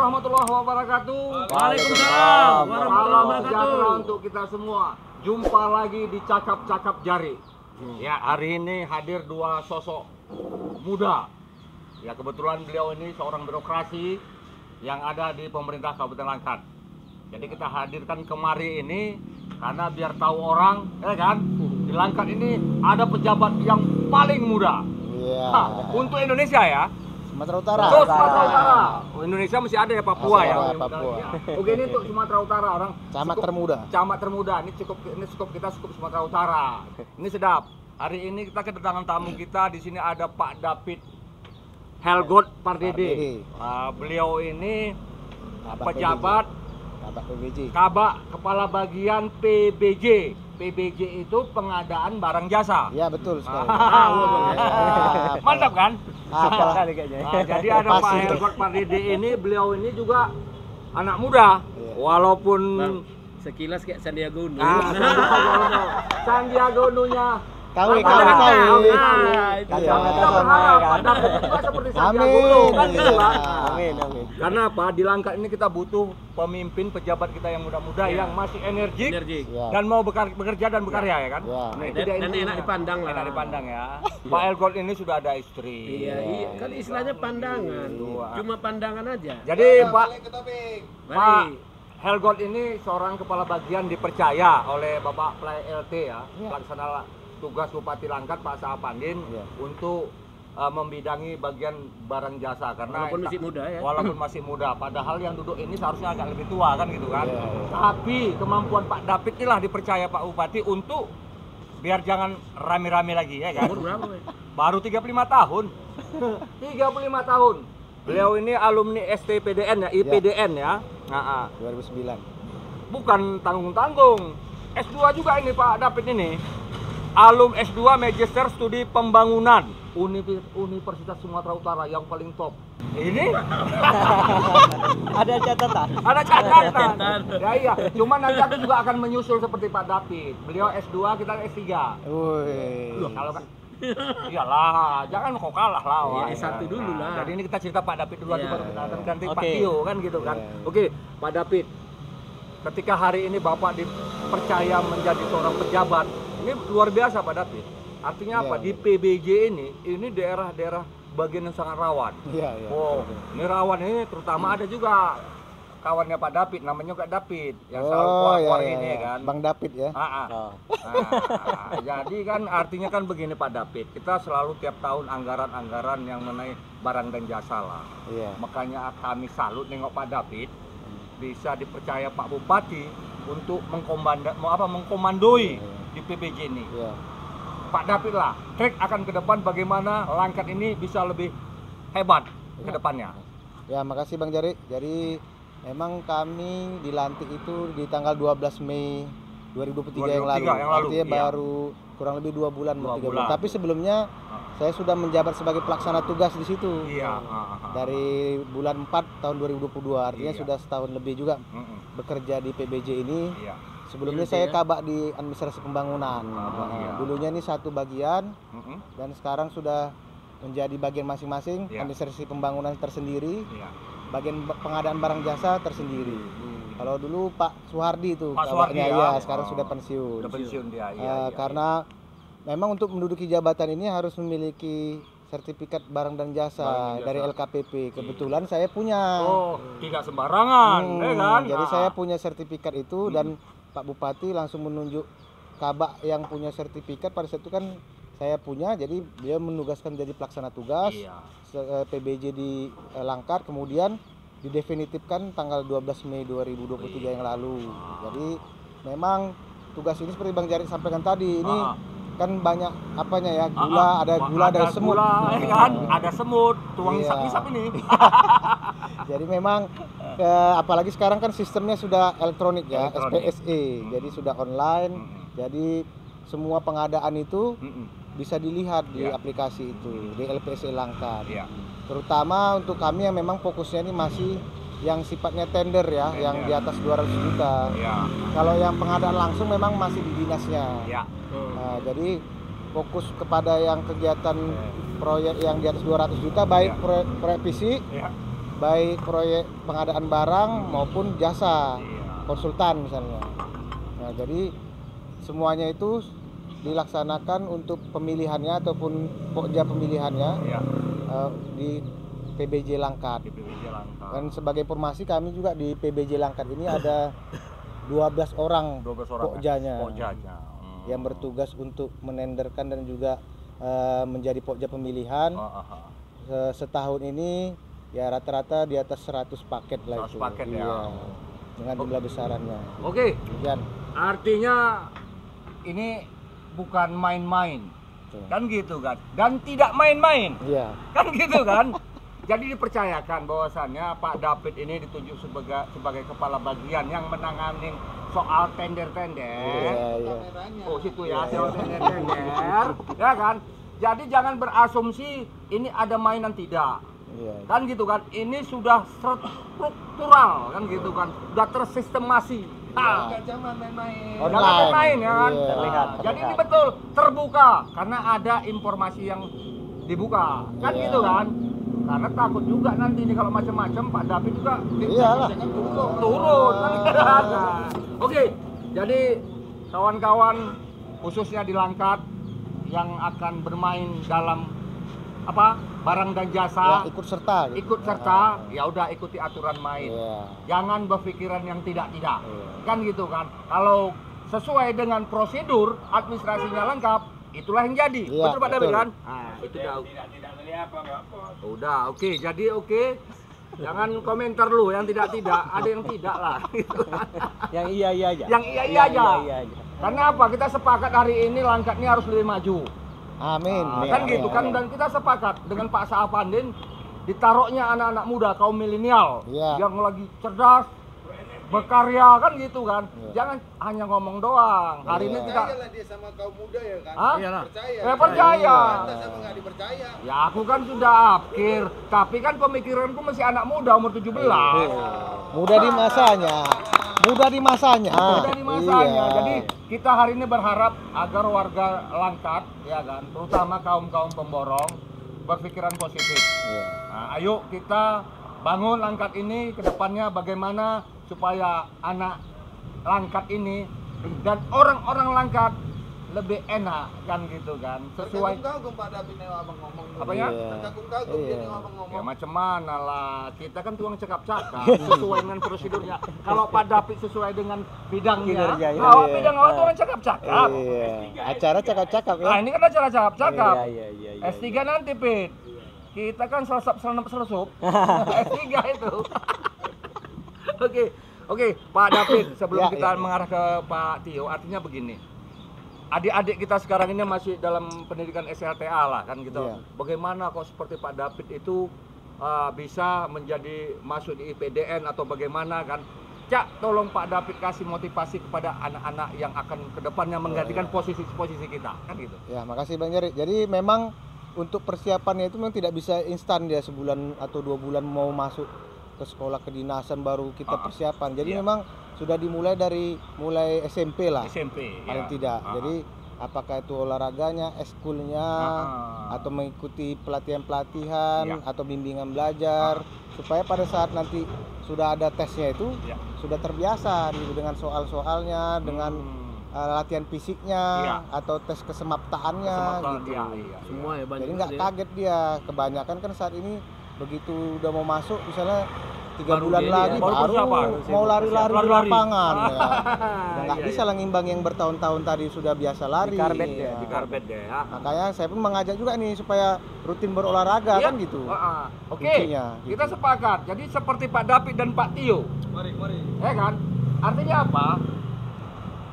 warahmatullahi wabarakatuh. Waalaikumsalam warahmatullahi Salam wabarakatuh. sejahtera untuk kita semua. Jumpa lagi di Cakap-Cakap Jari. Ya, hari ini hadir dua sosok muda. Ya, kebetulan beliau ini seorang birokrasi yang ada di pemerintah Kabupaten Langkat. Jadi kita hadirkan kemari ini karena biar tahu orang, ya kan, di Langkat ini ada pejabat yang paling muda. Iya. Untuk Indonesia ya. Sumatera Utara. Tuh, Sumatera Utara. Indonesia masih ada ya, Papua Masih ya. ada, Papua. Oke, ini untuk Sumatera Utara orang. Camat cukup- termuda. Camat termuda. Ini cukup kita cukup Sumatera Utara. Ini sedap. Hari ini kita kedatangan tamu kita. Di sini ada Pak David Helgot Pardede. Beliau ini pejabat Kabak PBJ. Kabak Kepala Bagian PBJ. PBJ itu pengadaan barang jasa. Iya, betul sekali. Mantap kan? Apa? Jadi ada Pas Pak itu. Helgot Pardede ini, beliau ini juga anak muda. Iya. Walaupun Sekilas kayak Sandiaga Uno. Sandiaga Uno-nya Kawin. Kita berharap Iya. Pak David juga seperti Sandiaga Amin. Uno kan gitu kan? Amin, amin. Karena apa? Di Langkat ini kita butuh pemimpin pejabat kita yang muda-muda Iya. yang masih energik Energik. Iya. dan mau bekerja dan berkarya ya kan? Iya. Nah, itu Dan, dia dan intinya. enak dipandang lah. Enak dipandang ya. Pak Helgot ini sudah ada istri. Iya, iya. Kan istilahnya pandangan. Dua. Cuma pandangan aja. Jadi Pak Balik. Helgot ini seorang kepala bagian dipercaya oleh Bapak PLT ya, Iya. pelaksana tugas Bupati Langkat Pak Saapandin Iya. untuk membidangi bagian barang jasa karena Walaupun masih muda ya. walaupun masih muda, padahal yang duduk ini seharusnya agak lebih tua kan gitu kan. Iya, iya. Tapi kemampuan Pak David inilah dipercaya Pak Bupati untuk biar jangan rame-rame lagi ya kan. Umur berapa, Pak? Baru 35 tahun. 35 tahun. Beliau ini alumni STPDN ya, IPDN ya. Nah, 2009. bukan tanggung-tanggung. S2 juga ini Pak David ini. Alum S2 Magister Studi Pembangunan Universitas Sumatera Utara yang paling top. Ini Ada catatan. ada catatan. Ya iya, cuman nanti aku juga akan menyusul seperti Pak David. Beliau S2, kita S3. Wih. Kalau kan iyalah, jangan kok kalah lah. Iya, Wak. S1 dulu lah. Jadi ini kita cerita Pak David dulu nanti Iya, baru kita akan iya. ganti Pak Oke. Tio kan gitu kan. Iya, iya. Oke, Pak David. Ketika hari ini Bapak dipercaya menjadi seorang pejabat, ini luar biasa Pak David. Artinya apa? Iya, Di iya. PBJ ini daerah-daerah bagian yang sangat rawan. Iya, iya. Oh, ini rawan ini terutama ada juga kawannya Pak David, namanya juga David, yang selalu Oh, keluar iya, ini iya. kan. Bang David ya. Ah, ah. Oh. Nah, jadi kan artinya kan begini Pak David, kita selalu tiap tahun anggaran-anggaran yang mengenai barang dan jasa lah. Iya. Makanya kami salut nengok Pak David bisa dipercaya Pak Bupati untuk mengkomandoi di PBJ ini. Iya. Pak David lah, trik akan ke depan bagaimana Langkat ini bisa lebih hebat ke depannya. Ya, makasih Bang Jari. Jadi memang kami dilantik itu di tanggal 12 Mei 2023 yang lalu. 2023 yang lalu, Artinya iya. baru kurang lebih 2 bulan, 2 3 bulan. Tapi sebelumnya saya sudah menjabat sebagai pelaksana tugas di situ. Iya. Dari bulan 4 tahun 2022, artinya Iya. sudah setahun lebih juga bekerja di PBJ ini. Iya. Sebelumnya Iya, saya ya. kabak di administrasi pembangunan. iya. Dulunya ini satu bagian Mm-mm. dan sekarang sudah menjadi bagian masing-masing, Iya. administrasi pembangunan tersendiri, Iya. bagian pengadaan barang jasa tersendiri. Kalau dulu Pak Suhardi itu Pak Suhardi, kabaknya, ya. ya, sekarang Oh. sudah pensiun. Udah pensiun dia. Karena memang untuk menduduki jabatan ini harus memiliki sertifikat barang dan jasa, Barang dan jasa. dari LKPP. Kebetulan saya punya. Oh, tidak sembarangan, ya kan? Jadi Ah. saya punya sertifikat itu dan Pak Bupati langsung menunjuk kabak yang punya sertifikat. Pada saat itu kan saya punya, jadi dia menugaskan jadi pelaksana tugas Iya. PBJ di Langkat, kemudian didefinitifkan tanggal 12 Mei 2023 yang lalu. Jadi memang tugas ini seperti Bang Jari sampaikan tadi, ini Ah. kan banyak apanya ya, gula, ada gula, ada semut. Gula, ya kan? Ada semut, tuang Iya. isap-isap ini. Jadi memang apalagi sekarang kan sistemnya sudah elektronik ya, Elektronik. SPSE. Jadi sudah online. Jadi semua pengadaan itu bisa dilihat di Iya. aplikasi itu, di LPSE Langkat. Iya. Terutama untuk kami yang memang fokusnya ini masih yang sifatnya tender ya, yang di atas 200 juta. Iya. Kalau yang pengadaan langsung memang masih di dinasnya. Iya. Nah, jadi fokus kepada yang kegiatan proyek yang di atas 200 juta, baik Iya. proyek fisik, Iya. baik proyek pengadaan barang maupun jasa Iya. konsultan misalnya. Nah, jadi semuanya itu dilaksanakan untuk pemilihannya ataupun pokja pemilihannya Iya. di PBJ Langkat. Di PBJ Langkat. Dan sebagai informasi kami juga di PBJ Langkat ini ada 12 orang 12 orang pokjanya Pokjanya. yang bertugas untuk menenderkan dan juga menjadi pokja pemilihan. Setahun ini ya rata-rata di atas 100 paket lah 100 itu. paket ya. Iya. Dengan jumlah besarannya. Oke, Kemudian artinya ini bukan main-main. tuh. Kan gitu kan. Dan tidak main-main. Iya. Kan gitu kan. Jadi dipercayakan bahwasannya Pak David ini ditunjuk sebagai kepala bagian yang menangani soal tender-tender. Iya, iya. Oh situ ya, soal tender-tender, ya kan? Jadi jangan berasumsi ini ada mainan, tidak. Iya. Kan gitu kan? Ini sudah struktural, kan gitu kan? Sudah tersistemasi. Nah, jangan main-main. Online. Jangan main-main ya kan? Iya. Nah, jadi ini betul terbuka karena ada informasi yang dibuka. Kan Iya. gitu kan? Karena takut juga nanti ini kalau macam-macam Pak David juga Iyalah. turun. Nah, Oke, jadi kawan-kawan khususnya di Langkat yang akan bermain dalam apa barang dan Ya, jasa ikut serta. gitu. ikut serta, ya udah ikuti aturan main. Iya. Jangan berpikiran yang tidak-tidak. Iya. Kan gitu kan. Kalau sesuai dengan prosedur administrasinya lengkap, itulah yang jadi. Iya, Betul Pak David betul. kan? Nah, itu dah. Udah, oke. Jadi oke. Jangan komentar lu yang tidak-tidak, ada yang tidak lah. Gitu kan. Yang iya aja. Yang iya aja. Iya aja. Karena apa? Kita sepakat hari ini Langkat ini harus lebih maju. Amin. Nah, Amin, kan amin, gitu kan, amin. dan kita sepakat dengan Pak Saapandin ditaruhnya anak-anak muda kaum milenial Iya. yang lagi cerdas, berkarya, kan gitu kan. Iya. Jangan hanya ngomong doang. Hari ini Iya. kita Percayalah dia sama kaum muda ya kan. Hah? Iyalah. Percaya. Percaya. Anda sama nggak dipercaya. Ya aku kan sudah akhir, tapi kan pemikiranku masih anak muda umur 17. Mudah di masanya. Mudah di masanya. Sudah di masanya. Iya. Jadi kita hari ini berharap agar warga Langkat, ya kan, terutama kaum-kaum pemborong berpikiran positif. Iya. Nah, ayo kita bangun Langkat ini ke depannya bagaimana supaya anak Langkat ini dan orang-orang Langkat lebih enak, kan gitu kan, sesuai Terkagum-kagum Pak David nih abang ngomong. apanya? Iya. Terkagum-kagum Iya. dia nih abang ngomong. Ya macam mana lah, kita kan tuang cakap-cakap sesuai dengan prosedurnya. Kalau Pak David sesuai dengan bidangnya, Kinerjanya. awak Iya. bidang awak tuh orang cakap-cakap. Iya. Acara cakap-cakap ya. Nah ini kan acara cakap-cakap. Iya. S3 nanti Pit, kita kan selesap-selesap S3 itu. Oke, Pak David, sebelum Ya, kita ya. mengarah ke Pak Tio, artinya begini. Adik-adik kita sekarang ini masih dalam pendidikan SLTA lah kan gitu. Iya. Bagaimana kok seperti Pak David itu bisa menjadi masuk di IPDN atau bagaimana kan? Cak, tolong Pak David kasih motivasi kepada anak-anak yang akan kedepannya menggantikan posisi-posisi kita kan gitu. Ya, makasih Bang Jari. Jadi memang untuk persiapannya itu memang tidak bisa instan dia sebulan atau 2 bulan mau masuk ke sekolah kedinasan baru kita persiapan. Jadi Iya. memang sudah dimulai dari mulai SMP lah. SMP Paling ya. tidak. Jadi apakah itu olahraganya, eskulnya, Ah. atau mengikuti pelatihan-pelatihan Iya. atau bimbingan belajar supaya pada saat nanti sudah ada tesnya itu Iya. sudah terbiasa gitu dengan soal-soalnya, dengan latihan fisiknya Iya. atau tes kesemaptaannya Kesempatan, gitu. iya. Semua ya banyak. Jadi nggak kaget dia. Kebanyakan kan saat ini begitu udah mau masuk misalnya 3 Baru bulan dia lagi baru persiapan. mau lari-lari di Lari-lari. lapangan ya. Udah nggak Iya, bisa lah ngimbang yang bertahun-tahun tadi sudah biasa lari. karbet ya. ya, Di karbet deh ya. Makanya saya pun mengajak juga nih supaya rutin berolahraga Iya. kan gitu. Oke, Kuncinya, gitu. kita sepakat. Jadi seperti Pak David dan Pak Tio, Mari. ya kan? Artinya apa?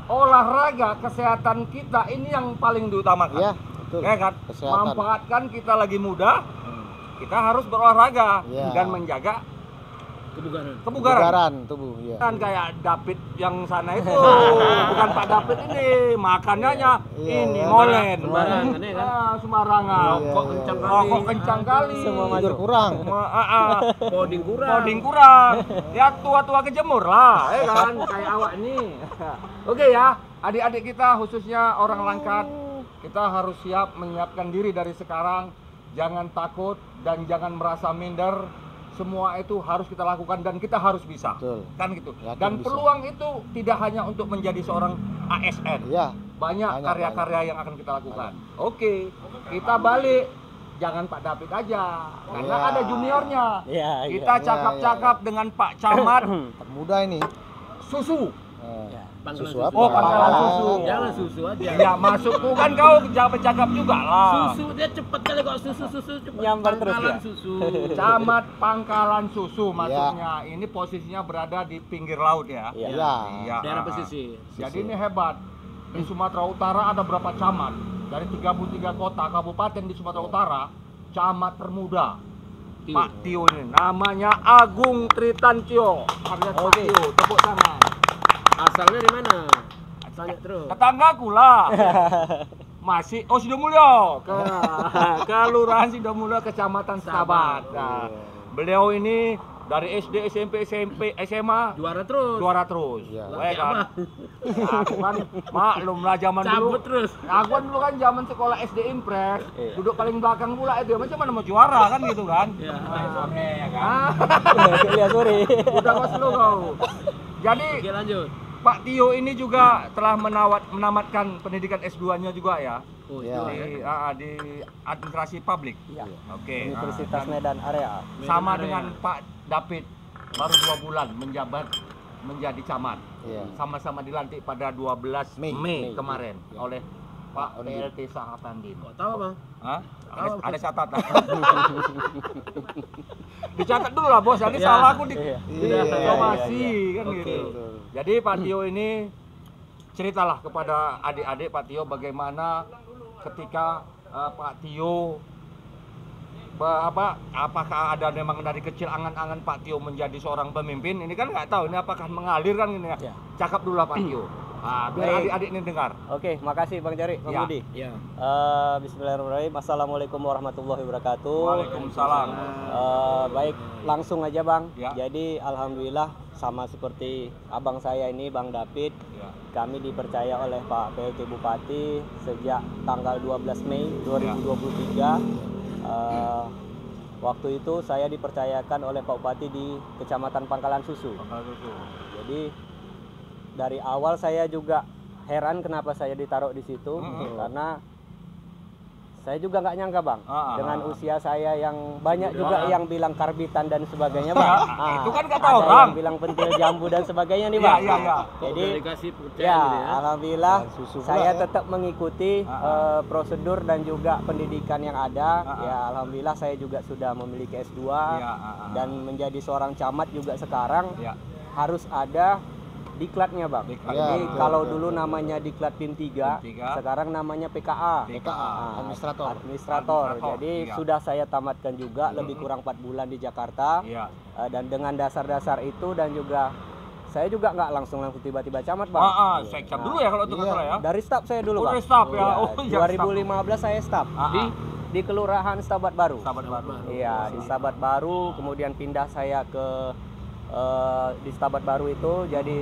Olahraga kesehatan kita ini yang paling diutamakan. Iya, betul. Ya kan? Kesehatan. Manfaatkan kita lagi muda, kita harus berolahraga Iya. dan menjaga kebugaran. kebugaran. Kebugaran tubuh, ya. Kan kayak David yang sana itu, bukan Pak David ini, makannya Iya, ini iya. molen. Sembarangan, ya kan? Sembarangan. Iya, Rokok iya, kencang iya. kali. Rokok kencang kali. Semua Tidur kurang. Coding kurang. Coding kurang. Ya tua-tua kejemur lah, ya kan? Kayak awak ini. Oke ya, adik-adik kita khususnya orang Langkat, kita harus siap menyiapkan diri dari sekarang. Jangan takut dan jangan merasa minder. semua itu harus kita lakukan dan kita harus bisa. Betul. Kan gitu. Yakin Dan bisa. peluang itu tidak hanya untuk menjadi seorang ASN. Iya. Banyak Banyak, karya-karya yang akan kita lakukan. Oke, kita balik. Jangan Pak David aja, karena Iya. ada juniornya. Iya, iya. Kita cakap-cakap dengan Pak Camat Muda ini. Susu. Eh, Pangkalan susu susu. apa? Oh, pangkalan susu. Jangan susu aja. Ya masukku kan kau cakap juga lah. Susu dia cepet kali kok susu cepet. Nyambar terus Pangkalan ya? susu. Camat Pangkalan Susu maksudnya. Ini posisinya berada di pinggir laut ya. Iya. Iya. Iya. Daerah pesisir. Jadi ini hebat. Di Sumatera Utara ada berapa camat? Dari 33 kota kabupaten di Sumatera Utara, camat termuda Tio. Pak Tio ini. Namanya Agung Tritantio. Alias Pak Oke. Tio, tepuk tangan. Asalnya dari mana? Tanya terus. Tetanggaku lah. Masih Sidomulyo ke Kelurahan Sidomulyo, Kecamatan Sabat. Nah, beliau ini dari SD, SMP, SMA Juara terus. juara terus. Iya. Baik kan? Apa? Aku kan maklum lah zaman dulu. Cabut terus. Aku kan dulu kan zaman sekolah SD Impres, Iya. duduk paling belakang pula itu. Macam mana mau juara kan gitu kan? Iya. Ah, Lihat sore. udah kos lu kau. Jadi Oke, lanjut. Pak Tio ini juga telah menamatkan pendidikan S2-nya juga ya. Oh, Iya. itu ya. Di administrasi publik. Iya. Oke. Universitas dan Medan Area. sama Medan dengan Area. Pak David baru 2 bulan menjabat menjadi camat. Iya. Sama-sama dilantik pada 12 Mei, Mei. kemarin Ya. oleh Pak PLT Sahatandin. Kok tahu, Bang? Hah? Tahu, Ada catatan. Dicatat dulu lah bos, nanti Iya. salah aku di Iya. Iya, somasi kan Oke. gitu. Betul. Jadi Pak Tio ini ceritalah kepada adik-adik Pak Tio bagaimana ketika Pak Tio apakah ada memang dari kecil angan-angan Pak Tio menjadi seorang pemimpin? Ini kan nggak tahu ini apakah mengalir kan ini ya. Ya. Cakap dulu lah Pak Tio. Biar Baik. adik-adik ini dengar. Oke, makasih Bang Jari, Bang Ya. Budi. Iya. Bismillahirrahmanirrahim. Assalamualaikum warahmatullahi wabarakatuh. Waalaikumsalam. Baik, langsung aja Bang. Ya. Jadi alhamdulillah sama seperti abang saya ini Bang David, Ya. kami dipercaya oleh Pak PLT Bupati sejak tanggal 12 Mei 2023. Waktu itu saya dipercayakan oleh Pak Bupati di Kecamatan Pangkalan Susu. Jadi dari awal saya juga heran kenapa saya ditaruh di situ, karena saya juga nggak nyangka Bang, dengan usia saya yang banyak juga yang bilang karbitan dan sebagainya Bang. Itu kan kata ada orang. yang bilang pentil jambu dan sebagainya nih Iya, Bang. iya, iya. Jadi dikasih percaya ya, gitu ya. alhamdulillah Dan susu pula saya ya. tetap mengikuti prosedur dan juga pendidikan yang ada. Ya, alhamdulillah saya juga sudah memiliki S2 dan menjadi seorang camat juga sekarang Ya. harus ada diklatnya Bang. Diklat. Ya, Jadi betul, kalau betul. dulu namanya diklat PIM 3, PIM 3. sekarang namanya PKA. PKA, administrator. Administrator. Administrator, Jadi iya. sudah saya tamatkan juga lebih kurang 4 bulan di Jakarta. Iya. Dan dengan dasar-dasar itu dan juga saya juga nggak langsung tiba-tiba camat Bang. Sekcap dulu ya kalau itu nggak Iya. salah ya. Dari staf saya dulu Oh, Bang. dari staf ya. Iya, Oh, iya, 2015 saya staf di Kelurahan Stabat Baru. Sahabat baru. Iya, di Stabat Baru, kemudian pindah saya ke di Stabat Baru itu jadi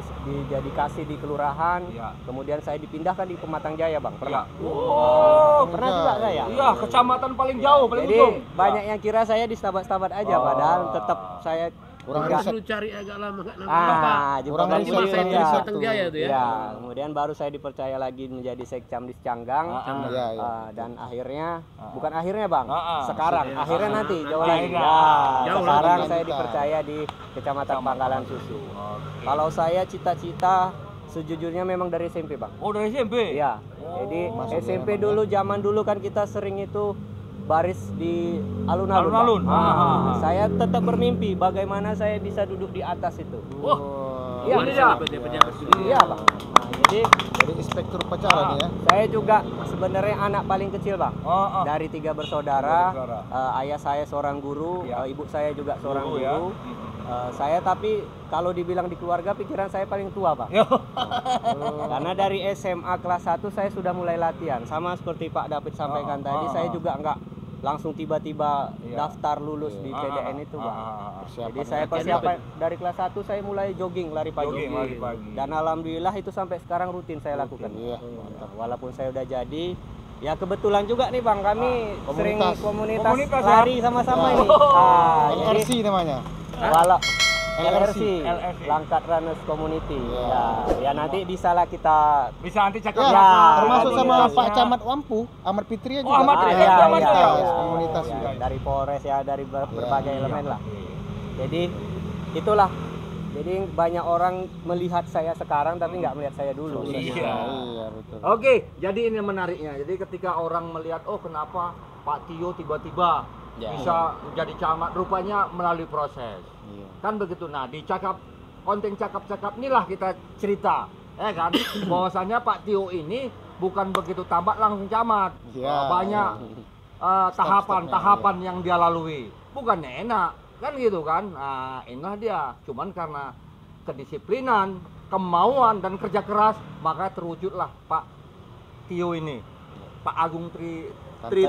kasih di kelurahan. Iya. Kemudian saya dipindahkan di Pematang Jaya, Bang. Iya. Pernah? Oh, Pernah juga saya. iya, kecamatan paling jauh, paling Jadi ujung. banyak yang kira saya di Stabat-Stabat aja, Oh. padahal tetap saya Kurang juga- riset. Lu cari agak lama enggak namanya Pak. jumpa Kurang Bang riset Budi, saya ya. dari Pematang Jaya itu ya. Ya, kemudian baru saya dipercaya lagi menjadi Sekcam di Canggang. Iya, iya. Dan akhirnya bukan akhirnya Bang, sekarang Maksudnya, akhirnya nanti jauh lagi. Akhirnya. Ya, Jauh sekarang lagi. saya dipercaya di Kecamatan Pangkalan Susu. Oke. Kalau saya cita-cita sejujurnya memang dari SMP Bang. Oh, dari SMP? Iya. Jadi Masuk SMP memang, dulu zaman dulu kan kita sering itu baris di alun-alun. Bang. Alun-alun. Saya tetap bermimpi bagaimana saya bisa duduk di atas itu. Wah, Iya, ini Bisa dia. dapat pejabat dulu. Iya Bang. Nah, jadi Dari inspektur upacara nih ya. saya juga sebenarnya anak paling kecil Bang. Dari 3 bersaudara. Tiga bersaudara. Ayah saya seorang guru, Ya. ibu saya juga seorang Guru, guru. ya. Saya tapi kalau dibilang di keluarga pikiran saya paling tua Bang. Yo. Karena dari SMA kelas 1 saya sudah mulai latihan. Sama seperti Pak David sampaikan tadi, saya juga nggak langsung tiba-tiba Iya. daftar lulus di PDN itu Bang. Jadi saya persiapan dari kelas 1 saya mulai jogging lari pagi. Jogging, lari pagi. Dan alhamdulillah itu sampai sekarang rutin saya lakukan. Iya, mantap. Walaupun saya udah jadi, Ya kebetulan juga nih Bang, kami sering komunitas Komunitas, ya? lari sama-sama ini. Jadi LRC namanya. walau LRC. LRC, Langkat Runners Community. Ya nanti bisa lah kita. Bisa nanti cek Ya, Ya, termasuk sama komunitasnya. Pak Camat Wampu, Ahmad Fitria juga. Ahmad Fitria, iya, komunitas. iya, Komunitas iya, juga. dari Polres ya, dari berbagai Iya. elemen lah. Jadi itulah. Jadi banyak orang melihat saya sekarang tapi nggak melihat saya dulu. Iya. Iya, betul. Oke, jadi ini menariknya. Jadi ketika orang melihat, oh kenapa Pak Tio tiba-tiba Ya. bisa menjadi camat, rupanya melalui proses. Iya. Kan begitu. Nah, di konten cakap-cakap inilah kita cerita, ya kan? Bahwasanya Pak Tio ini bukan begitu tamat langsung camat. Iya. Banyak tahapan-tahapan yang dia lalui. Bukannya enak, kan gitu kan? Nah, inilah dia. Cuman karena kedisiplinan, kemauan dan kerja keras, maka terwujudlah Pak Tio ini. Pak Agung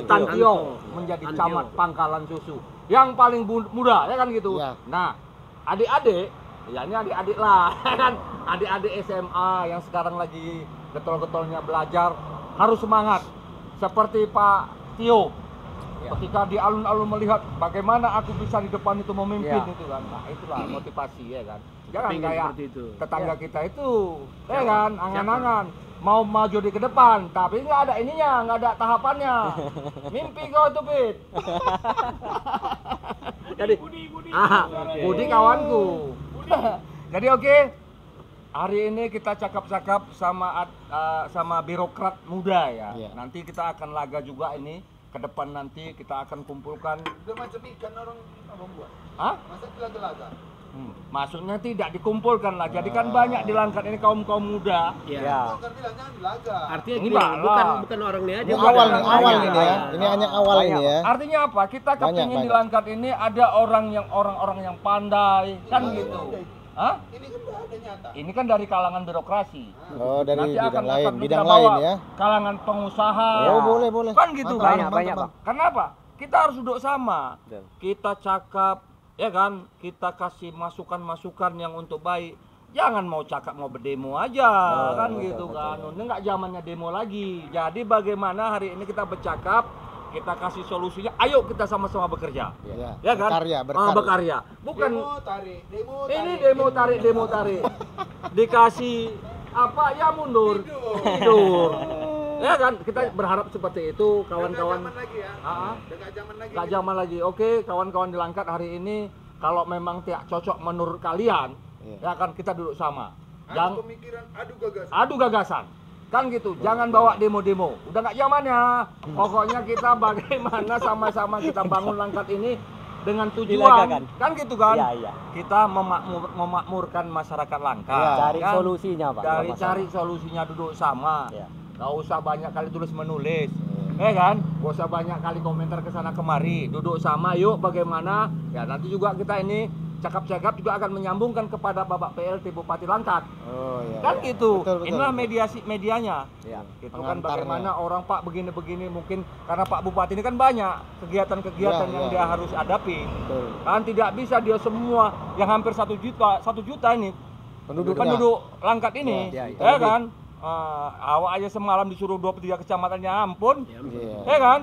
Tantio menjadi Tantio. camat Pangkalan Susu. Yang paling muda, ya kan gitu. Iya. Nah, adik-adik, ya ini adik-adik lah, kan? Adik-adik SMA yang sekarang lagi getol-getolnya belajar harus semangat. Seperti Pak Tio. Ya. Ketika di alun-alun melihat bagaimana aku bisa di depan itu memimpin Ya. itu kan. Nah, itulah motivasi ya kan. Jangan Pengen kayak seperti itu. tetangga kita itu, ya kan, angan-angan mau maju di ke depan, tapi nggak ada ininya, nggak ada tahapannya. Mimpi kau tuh, Pit. Jadi, Budi kawanku. Jadi oke, hari ini kita cakap-cakap sama birokrat muda ya. Iya. Nanti kita akan laga juga ini. Ke depan nanti kita akan kumpulkan. Udah macam ikan orang abang buat. Hah? Masa telaga-laga? Maksudnya tidak dikumpulkan lah. Jadi kan banyak di Langkat ini kaum muda. Iya. Ya. Oh, kan bilangnya di laga. Artinya gini, Enggak lah. bukan orangnya aja. Ini bukan awal nih, orang awal lain. ini ya. Ini hanya awal Banyak. ini ya. Artinya apa? Kita kepingin di banyak. Langkat ini ada orang-orang yang pandai, kan gitu. Hah? Ini kan udah ada nyata. Ini kan dari kalangan birokrasi. Oh, dari Nanti bidang lain, kita bidang bawa lain ya. kalangan pengusaha. Ya. Oh, boleh, boleh. Kan gitu Mantap, kan? Banyak, banyak, mantap. Bang. Kenapa? Kita harus duduk sama. Betul. Kita cakap, ya kan? Kita kasih masukan-masukan yang untuk baik. Jangan mau cakap mau berdemo aja, kan betul, gitu betul, kan. Ini nggak zamannya demo lagi. Jadi bagaimana hari ini kita bercakap, kita kasih solusinya. Ayo kita sama-sama bekerja. Ya, Ya kan? berkarya, Berkarya. Bukan Demo tarik, demo tarik. ini demo tarik. Dikasih apa ya mundur. Tidur. Ya kan? Kita berharap seperti itu kawan-kawan. Udah nggak zaman lagi ya. Ah, Udah nggak zaman lagi. Gak zaman lagi. Oke, kawan-kawan di Langkat hari ini kalau memang tidak cocok menurut kalian, Iya. ya kan kita duduk sama. Adu Jangan pemikiran, adu gagasan. adu gagasan. Kan gitu. Jangan bawa demo-demo. Udah nggak zamannya. Pokoknya kita bagaimana sama-sama kita bangun Langkat ini dengan tujuan. Dilagakan. Kan gitu kan? Iya, iya. Kita memakmurkan masyarakat Langkat. Iya. Cari kan? solusinya, Bang. Dari sama-sama. cari solusinya duduk sama. Ya. Gak usah banyak kali tulis menulis, ya kan? Gak usah banyak kali komentar ke sana kemari. Duduk sama, yuk bagaimana? Ya nanti juga kita ini cakap-cakap juga akan menyambungkan kepada Bapak PLT Bupati Langkat. Oh, iya. Kan iya. gitu. Betul, betul, Inilah betul. medianya. Ya. Gitu kan Pengantarnya. bagaimana orang Pak begini-begini mungkin karena Pak Bupati ini kan banyak kegiatan-kegiatan Ya, yang ya, dia ya. harus hadapi. Betul. Kan tidak bisa dia semua yang hampir 1 juta ini Penduduknya. penduduk Langkat ini, Ya, ya kan? Awak aja semalam disuruh 23 kecamatannya ampun, Iya. ya kan?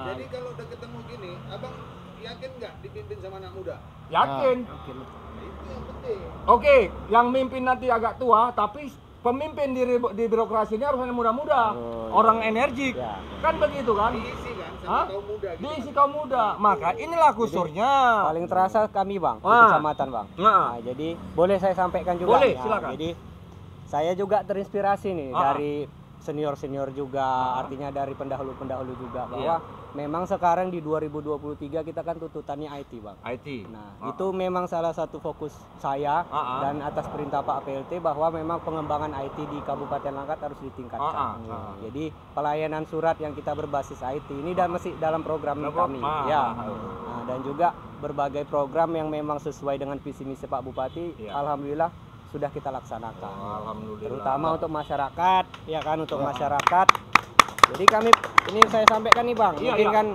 Jadi kalau udah ketemu gini, abang yakin nggak dipimpin sama anak muda? Yakin. Oke. Nah, itu yang penting. Oke, yang mimpin nanti agak tua, tapi pemimpin di birokrasi ini harus yang muda-muda, Oh, iya. orang energik, Ya. kan begitu kan? Diisi kan sama Hah? kaum muda gitu. Diisi kaum muda, maka inilah kusurnya. Paling terasa kami, Bang, di Wah. kecamatan, Bang. Nah. Nah, jadi boleh saya sampaikan juga. Boleh, Nah, silakan. Jadi saya juga terinspirasi nih Ah. dari senior-senior juga, Ah. artinya dari pendahulu-pendahulu juga bahwa memang sekarang di 2023 kita kan tuntutannya IT, Bang. IT. Nah, itu memang salah satu fokus saya dan atas perintah Pak PLT bahwa memang pengembangan IT di Kabupaten Langkat harus ditingkatkan. Jadi pelayanan surat yang kita berbasis IT ini dan masih dalam program kami. Ya. Nah, dan juga berbagai program yang memang sesuai dengan visi misi Pak Bupati, Ya. alhamdulillah sudah kita laksanakan. Alhamdulillah. Terutama untuk masyarakat, ya kan, untuk masyarakat. Jadi kami ini saya sampaikan nih, Bang, Iya, mungkin iya. kan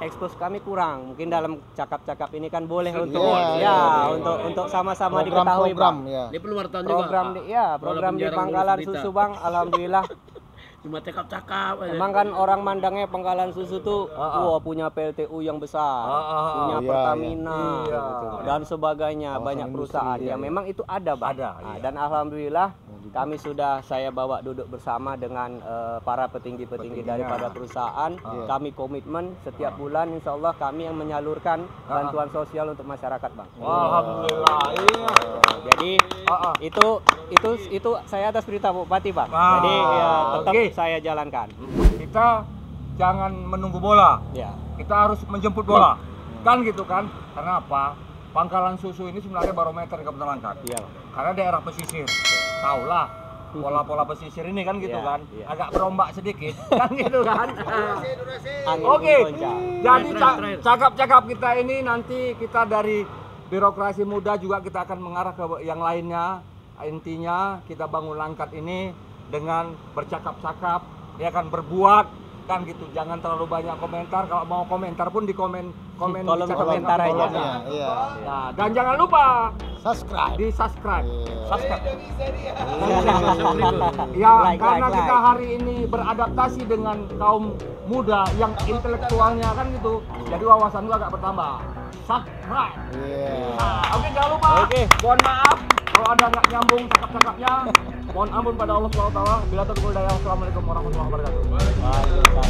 ekspos kami kurang. Mungkin dalam cakap-cakap ini kan boleh untuk iya, untuk sama-sama diketahui, Program, Bang. ya. Dia perlu wartawan juga. Program di Walaupun Pangkalan jarang ngurus berita. Susu, Bang, alhamdulillah Cuma cakap-cakap aja. Emang kan orang mandangnya Pangkalan Susu tuh wah punya PLTU yang besar, punya Iya, Pertamina iya. dan sebagainya, Kawasan banyak industri, perusahaan. iya, Ya iya. memang itu ada, Bang. Ada, Nah, iya. dan alhamdulillah kami sudah saya bawa duduk bersama dengan para petinggi-petinggi Petingginya. daripada perusahaan. Iya. Kami komitmen setiap bulan insya Allah kami yang menyalurkan bantuan sosial untuk masyarakat, Bang. Alhamdulillah. Iya. Jadi itu saya atas perintah Bupati, Bang. Jadi ya tetap Oke. saya jalankan. Kita jangan menunggu bola. Ya. Kita harus menjemput bola. Kan gitu kan? Karena apa? Pangkalan Susu ini sebenarnya barometer Kabupaten Langkat. Iya. Karena daerah pesisir. Taulah pola-pola pesisir ini kan gitu Iya, kan. iya. Agak berombak sedikit. Kan gitu kan? Durasi. Angin Oke. goncang. Jadi Terakhir. cakap-cakap kita ini nanti kita dari birokrasi muda juga kita akan mengarah ke yang lainnya. Intinya kita bangun Langkat ini dengan bercakap-cakap, ya kan, berbuat kan gitu. Jangan terlalu banyak komentar. Kalau mau komentar pun di komen Kolom di cakap-cakap komentar aja. bawahnya. Iya. Nah, dan jangan lupa Subscribe. di subscribe. Iya. Subscribe. Bisa dia. Ya, Like, karena like, kita like. hari ini beradaptasi dengan kaum muda yang intelektualnya kan gitu. Jadi wawasan lu agak bertambah. Subscribe. Iya. Nah, oke, jangan lupa. Oke. Mohon maaf kalau ada nggak nyambung cakap-cakapnya. Mohon ampun pada Allah SWT. Bila taufiq wal hidayah. Wassalamualaikum warahmatullahi wabarakatuh. Waalaikumsalam.